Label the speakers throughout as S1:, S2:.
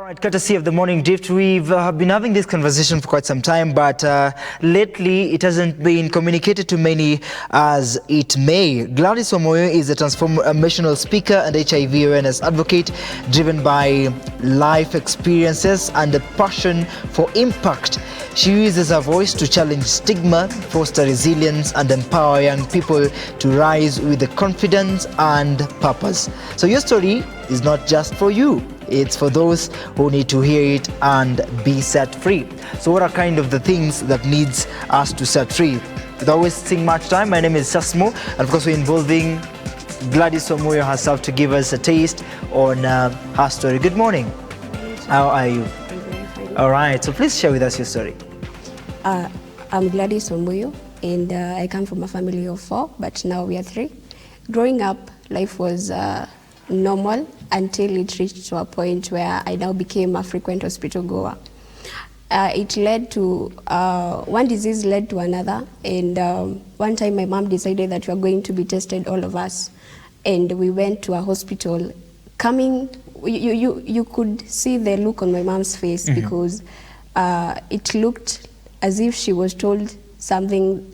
S1: Right, courtesy of the Morning Drift, we've been having this conversation for quite some time, but lately it hasn't been communicated to many as it may. Gladys Wamuyu is a transformational speaker and HIV awareness advocate driven by life experiences and a passion for impact. She uses her voice to challenge stigma, foster resilience, and empower young people to rise with the confidence and purpose. So your story is not just for you. It's for those who need to hear it and be set free. So what are kind of the things that needs us to set free? Without wasting much time, my name is Sasmo, and of course we're involving Gladys Wamuyu herself to give us a taste on her story. Good morning. How are you?
S2: I'm very fine.
S1: All right, so please share with us your story.
S2: I'm Gladys Wamuyu, and I come from a family of 4, but now we are 3. Growing up, life was normal until it reached to a point where I now became a frequent hospital goer. It led to, one disease led to another, and one time my mom decided that we are going to be tested, all of us, and we went to a hospital. You could see the look on my mom's face because it looked as if she was told something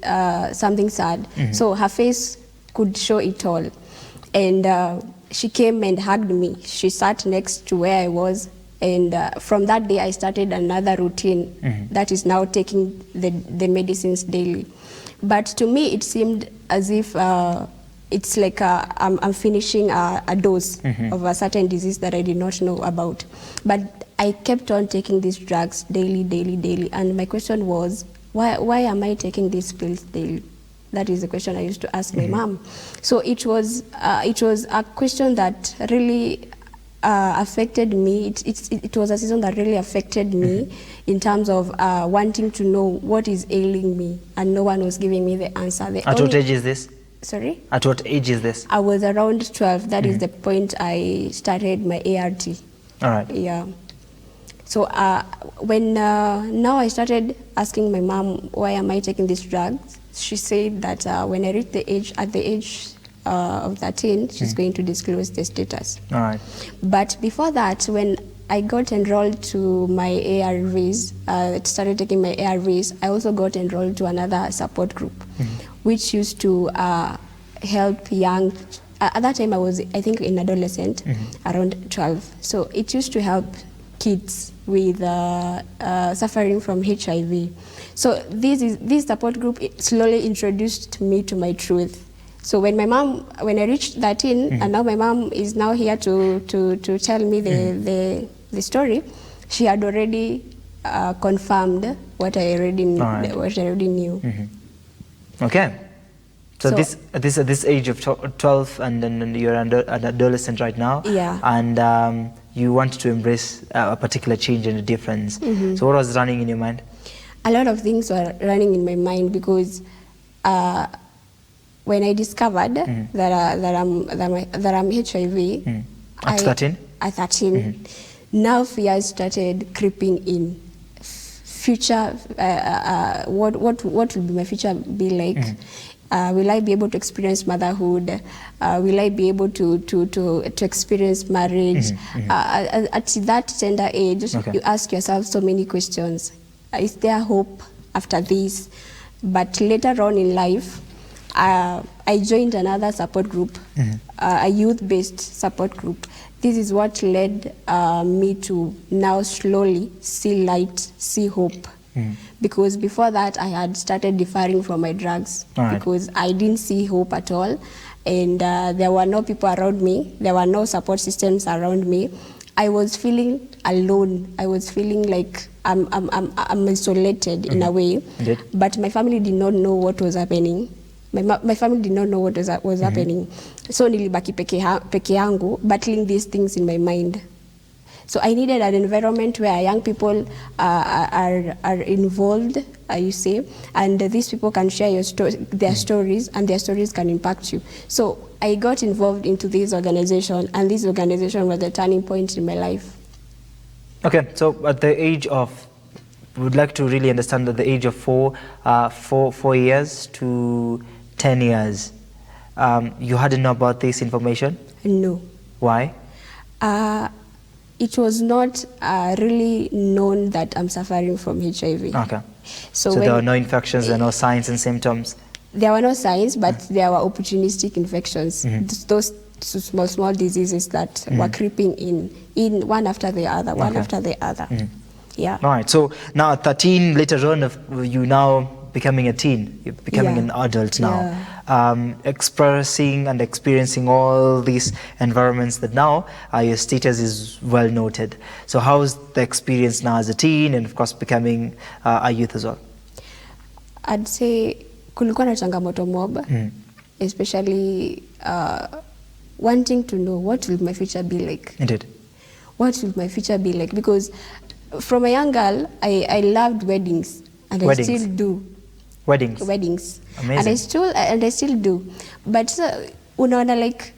S2: sad. So her face could show it all. And she came and hugged me. She sat next to where I was. And from that day, I started another routine that is now taking the medicines daily. But to me, it seemed as if it's like I'm finishing a dose of a certain disease that I did not know about. But I kept on taking these drugs daily. And my question was, why am I taking these pills daily? That is the question I used to ask my mom. So it was a question that really affected me. It was a season that really affected me in terms of wanting to know what is ailing me, and no one was giving me the answer.
S1: At what age is this?
S2: Sorry?
S1: At what age is this?
S2: I was around 12. That is the point I started my ART.
S1: All right.
S2: Yeah. So when now I started asking my mom, why am I taking these drugs? She said that when I reach at the age of 13, she's going to disclose the status.
S1: All right.
S2: But before that, when I got enrolled to my ARVs, started taking my ARVs, I also got enrolled to another support group, which used to help young. At that time, I was, I think, an adolescent, around 12. So it used to help kids with suffering from HIV. So this support group slowly introduced me to my truth. So when I reached 13, and now my mom is now here to tell me the story, she had already confirmed what I already knew.
S1: Okay. So at this age of 12, and then you're an adolescent right now.
S2: Yeah.
S1: And you want to embrace a particular change and a difference. So what was running in your mind?
S2: A lot of things were running in my mind because when I discovered that I'm HIV
S1: at 13.
S2: At 13, now fears started creeping in. Future, what will be my future be like? Will I be able to experience motherhood? Will I be able to experience marriage? At that tender age, you ask yourself so many questions. Is there hope after this? But later on in life, I joined another support group, a youth-based support group. This is what led me to now slowly see light, see hope. Because before that, I had started deferring from my drugs because I didn't see hope at all. And there were no people around me. There were no support systems around me. I was feeling alone. I was feeling like I'm isolated in a way. But my family did not know what was happening. My family did not know what was happening. So nilibaki peke yangu, battling these things in my mind. So I needed an environment where young people are involved, you see, and these people can share their stories, and their stories can impact you. So I got involved into this organization, and this organization was the turning point in my life. Okay,
S1: so at the age of, we would like to really understand that the age of 4 years to 10 years, you hadn't know about this information?
S2: No.
S1: Why?
S2: it was not really known that I'm suffering from HIV.
S1: Okay.
S2: So
S1: there were no infections, there were no signs and symptoms?
S2: There were no signs, but there were opportunistic infections. Those small diseases that were creeping in one after the other, one after the other. Yeah.
S1: All right. So now at 13, later on, you now becoming a teen, you're becoming an adult now, expressing and experiencing all these environments that now your status is well noted. So how's the experience now as a teen and of course becoming a youth as well?
S2: I'd say kulikuwa na changamoto mob, especially wanting to know what will my future be like.
S1: Indeed. What
S2: will my future be like? Because from a young girl, I loved weddings, and I still do. Weddings.
S1: Amazing.
S2: And I still do. But unaona, like,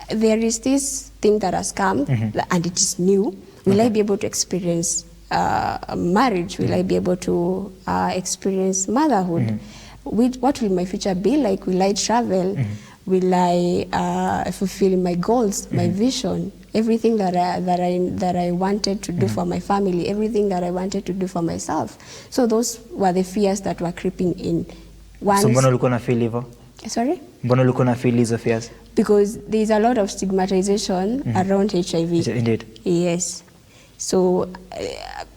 S2: there is this thing that has come, and it is new. Will I be able to experience marriage? Will I be able to experience motherhood? What will my future be like? Will I travel? Will I fulfill my goals, my vision? Everything that I wanted to do for my family, everything that I wanted to do for myself. So those were the fears that were creeping in.
S1: So mbona ulikuwa na feel hivyo?
S2: Sorry?
S1: Mbona ulikuwa na feel hizo fears?
S2: Because there is a lot of stigmatization around HIV.
S1: Indeed.
S2: Yes. So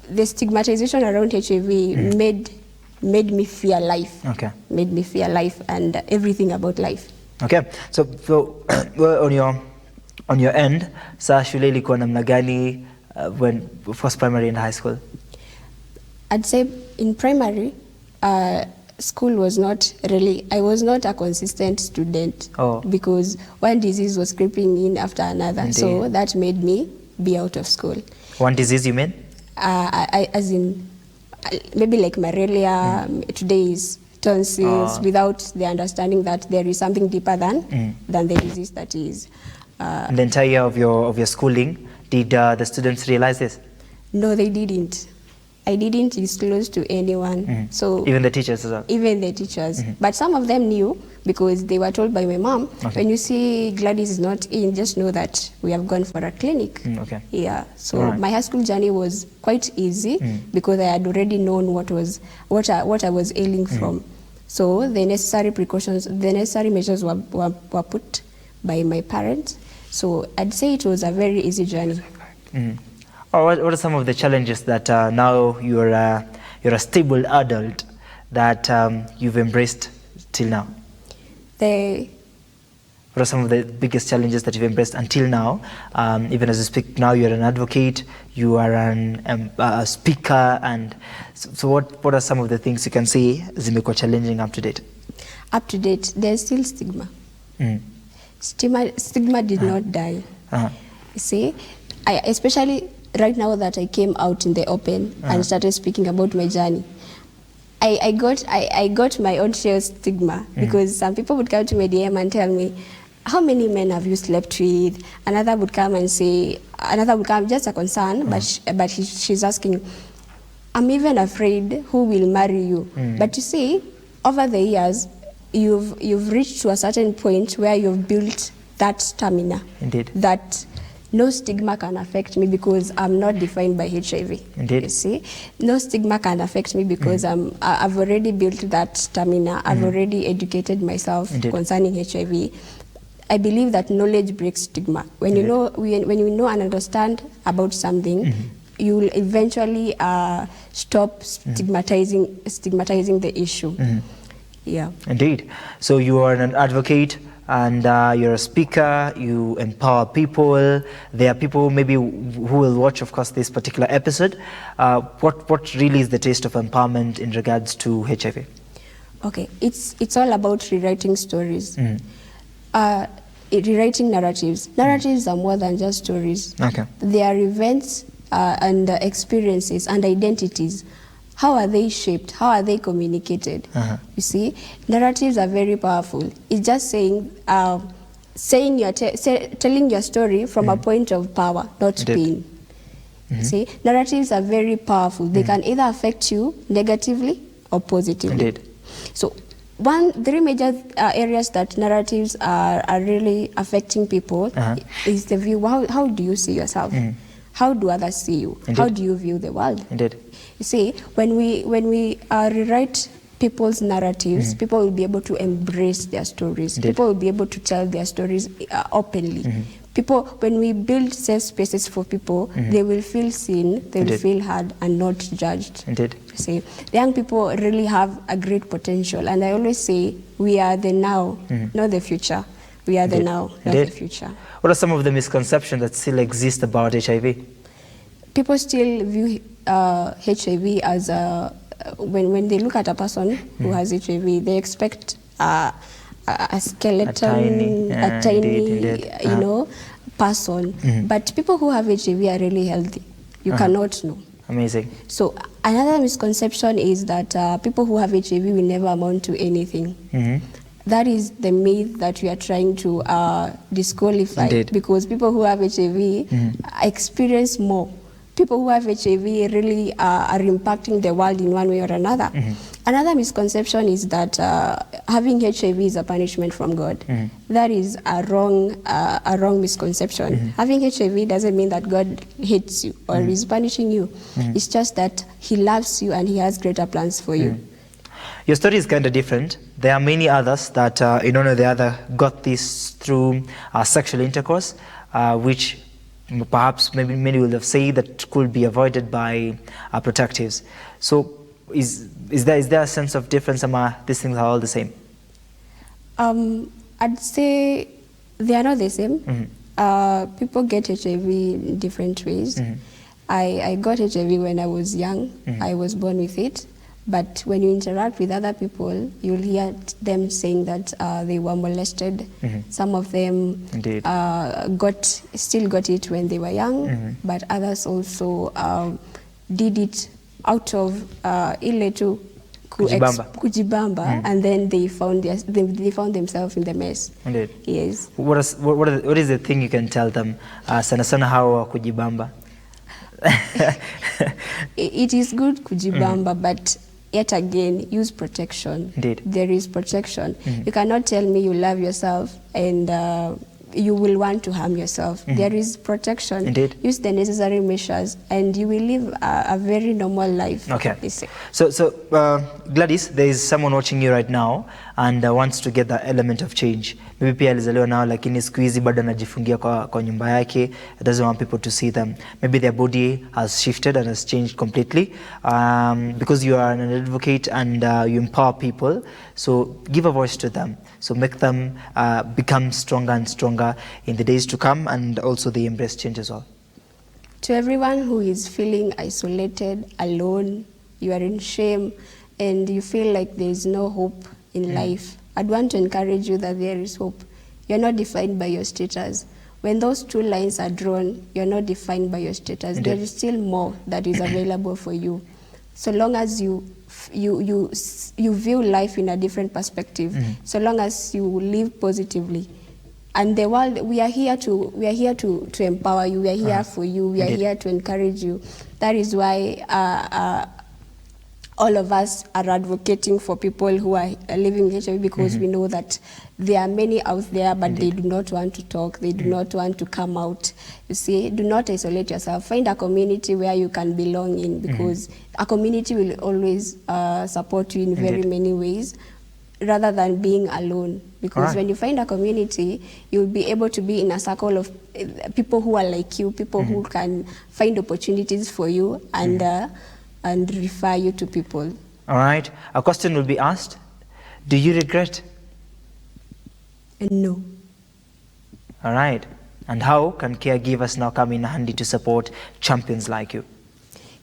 S2: the stigmatization around HIV made me fear life.
S1: Okay.
S2: Made me fear life and everything about life.
S1: Okay. So on your end, sa shule ilikuwa namna gani when first primary and high school?
S2: I'd say in primary, school was not really, I was not a consistent student because one disease was creeping in after another. Indeed. So that made me be out of school.
S1: One disease you mean?
S2: As in, maybe like malaria, today is tonsils, without the understanding that there is something deeper than the disease that is.
S1: In the entire year of your schooling, did the students realize this?
S2: No, they didn't. I didn't disclose to anyone. So
S1: even the teachers as well? Even
S2: the teachers. But some of them knew because they were told by my mom, when you see Gladys is not in, just know that we have gone for a clinic.
S1: Okay.
S2: Yeah. So my high school journey was quite easy because I had already known what I was ailing from. So the necessary precautions, the necessary measures were put by my parents. So I'd say it was a very easy journey.
S1: What are some of the challenges that now you're a stable adult that you've embraced till now? What are some of the biggest challenges that you've embraced until now? Even as you speak now, you're an advocate, you are a speaker, and so what are some of the things you can say zimekuwa challenging up to date?
S2: Up to date, there's still stigma. Stigma did not die. You see, especially right now that I came out in the open and started speaking about my journey, I got my own share of stigma because some people would come to my DM and tell me, how many men have you slept with? Another would come and say, just a concern, but she's asking, I'm even afraid who will marry you. But you see, over the years, you've reached to a certain point where you've built that stamina.
S1: Indeed.
S2: That no stigma can affect me because I'm not defined by HIV.
S1: Indeed.
S2: You see, no stigma can affect me because I've already built that stamina. I've already educated myself concerning HIV. I believe that knowledge breaks stigma. When you know, when you know and understand about something, you will eventually stop stigmatizing the issue. Yeah.
S1: Indeed. So you are an advocate and you're a speaker, you empower people. There are people maybe who will watch, of course, this particular episode. What really is the taste of empowerment in regards to HIV?
S2: Okay, it's all about rewriting stories. Rewriting narratives. Narratives are more than just stories.
S1: Okay.
S2: They are events and experiences and identities. How are they shaped? How are they communicated? You see, narratives are very powerful. It's just saying, telling your story from a point of power, not pain. See, narratives are very powerful. They can either affect you negatively or positively.
S1: Indeed.
S2: So, three major areas that narratives are really affecting people is the view. How do you see yourself? how do others see you?
S1: Indeed.
S2: How do you view the world?
S1: Indeed.
S2: You see, when we rewrite people's narratives, people will be able to embrace their stories.
S1: Indeed.
S2: People will be able to tell their stories openly. People, when we build safe spaces for people, they will feel seen, they will
S1: Indeed.
S2: feel heard and not judged.
S1: Indeed.
S2: See, the young people really have a great potential, and I always say we are the now, not the future. We are the
S1: Indeed.
S2: now, not
S1: Indeed.
S2: the future.
S1: What are some of the misconceptions that still exist about HIV?
S2: People still view HIV as when they look at a person who has HIV, they expect a skeleton, a tiny,
S1: indeed.
S2: you know, person. But people who have HIV are really healthy. You cannot know.
S1: Amazing.
S2: So another misconception is that people who have HIV will never amount to anything. That is the myth that we are trying to disqualify.
S1: Indeed.
S2: Because people who have HIV experience more. People who have HIV really are impacting the world in one way or another. Another misconception is that having HIV is a punishment from God. That is a wrong misconception. Having HIV doesn't mean that God hates you or is punishing you. It's just that He loves you and He has greater plans for you.
S1: Your story is kind of different. There are many others that, in one or the other, got this through sexual intercourse, which perhaps maybe many will have said that could be avoided by protectives. So, is there a sense of difference? These things are all the same?
S2: I'd say they are not the same. People get HIV in different ways. I got HIV when I was young. I was born with it. But when you interact with other people, you'll hear them saying that they were molested. Some of them still got it when they were young, but others also did it out of ile tu kujibamba, and then they found themselves in the mess.
S1: Indeed.
S2: Yes.
S1: What is the thing you can tell them? Sana sana how kujibamba.
S2: It is good kujibamba, but yet again, use protection.
S1: Indeed.
S2: There is protection. You cannot tell me you love yourself and you will want to harm yourself. There is protection.
S1: Indeed.
S2: Use the necessary measures and you will live a very normal life.
S1: Okay. So Gladys, there is someone watching you right now and wants to get the element of change. Maybe pia alizaliwa nao lakini siku hizi bado anajifungia kwa nyumba yake. Doesn't want people to see them. Maybe their body has shifted and has changed completely. Because you are an advocate and you empower people, so give a voice to them. So make them become stronger and stronger in the days to come, and also they embrace change as well.
S2: To everyone who is feeling isolated, alone, you are in shame, and you feel like there is no hope in life, I'd want to encourage you that there is hope. You're not defined by your status. When those two lines are drawn, you're not defined by your status.
S1: Indeed.
S2: There is still more that is available for you. So long as you view life in a different perspective, so long as you live positively. And the world, we are here to empower you. We are here for you. We are here to encourage you. That is why all of us are advocating for people who are living with HIV, because we know that there are many out there, but they do not want to talk. They do not want to come out. You see, do not isolate yourself. Find a community where you can belong in, because a community will always support you in very many ways, rather than being alone. Because when you find a community, you'll be able to be in a circle of people who are like you, people who can find opportunities for you and refer you to people.
S1: All right. A question will be asked. Do you regret?
S2: No.
S1: All right. And how can caregivers now come in handy to support champions like you?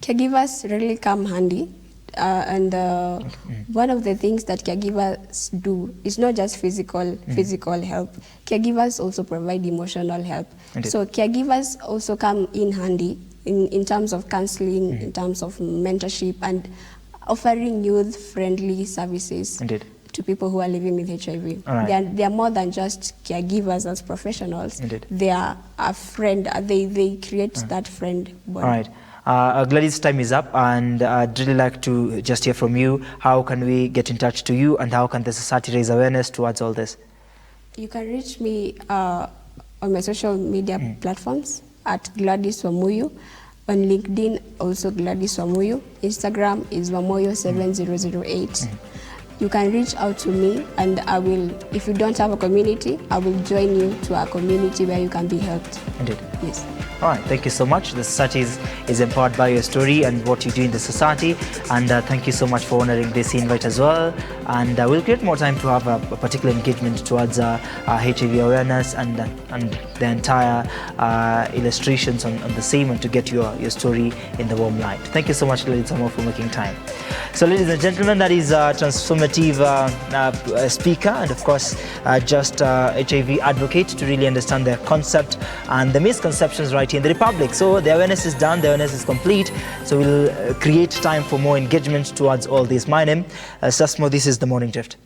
S2: Caregivers really come handy. One of the things that caregivers do is not just physical help. Caregivers also provide emotional help.
S1: Indeed.
S2: So caregivers also come in handy in terms of counseling, in terms of mentorship, and offering youth-friendly services to people who are living with HIV.
S1: Right.
S2: They are more than just caregivers as professionals.
S1: Indeed.
S2: They are a friend. They create that friend bond.
S1: All right. Gladys, time is up, and I'd really like to just hear from you. How can we get in touch to you, and how can the society raise awareness towards all this?
S2: You can reach me on my social media platforms. at Gladys Wamuyu. On LinkedIn, also Gladys Wamuyu. Instagram is Wamoyo7008. You can reach out to me, and I will, if you don't have a community, I will join you to a community where you can be helped.
S1: Indeed.
S2: Yes.
S1: All right, thank you so much. The society is empowered by your story and what you do in the society. And thank you so much for honoring this invite as well. And we'll create more time to have a particular engagement towards HIV awareness and the entire illustrations on the same, and to get your story in the warm light. Thank you so much, Gladys Wamuyu, for making time. So, ladies and gentlemen, that is a transformative speaker, and of course, just HIV advocate to really understand the concept and the misconceptions right here in the Republic. So the awareness is done, the awareness is complete. So we'll create time for more engagement towards all this. My name is Sasmo. This is The Morning Drift.